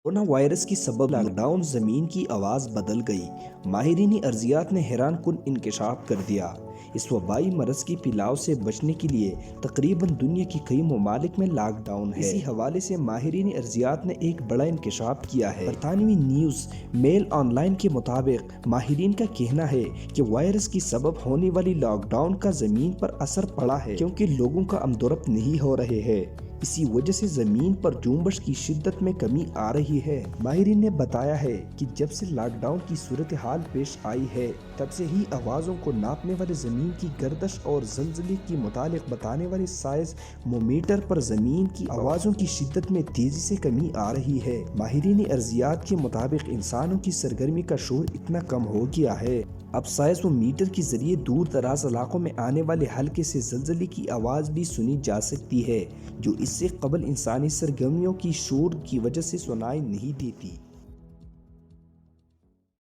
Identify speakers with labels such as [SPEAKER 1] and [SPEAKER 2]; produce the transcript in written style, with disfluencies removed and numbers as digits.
[SPEAKER 1] Corona virus کی سبب lock down زمین کی آواز بدل گئی۔ ماہرین ارضیات نے حیران کن انکشاف کر دیا۔ اس وبائی مرض کی پھیلاؤ سے بچنے کے لیے تقریباً دنیا کی کئی ممالک میں لاک ڈاؤن ہے۔ اسی حوالے سے ماہرین ارضیات نے ایک بڑا انکشاف کیا ہے۔ برطانوی نیوز میل آن لائن کے مطابق ماہرین کا کہنا ہے کہ وائرس کی سبب ہونے والی لاک ڈاؤن کا زمین پر اثر پڑا ہے، کیونکہ لوگوں کا آمد و رفت نہیں ہو رہے ہیں۔ اسی وجہ سے زمین پر جنبش کی شدت میں کمی آ رہی ہے۔ ماہرین نے بتایا ہے کہ جب سے لاک ڈاؤن کی صورتحال پیش آئی ہے، تب سے ہی آوازوں کو ناپنے والے زمین کی گردش اور زلزلے کی متعلق بتانے والے سائزمومیٹر پر زمین کی آوازوں کی شدت میں تیزی سے کمی آ رہی ہے۔ ماہرین ارضیات کے مطابق انسانوں کی سرگرمی کا شور اتنا کم ہو گیا ہے، اب سائزمومیٹر کے ذریعے دور دراز علاقوں میں آنے والے ہلکے سے زلزلے کی آواز بھی سنی جا سکتی ہے، جو اس سے قبل انسانی سرگرمیوں کی شور کی وجہ سے سنائی نہیں دیتی۔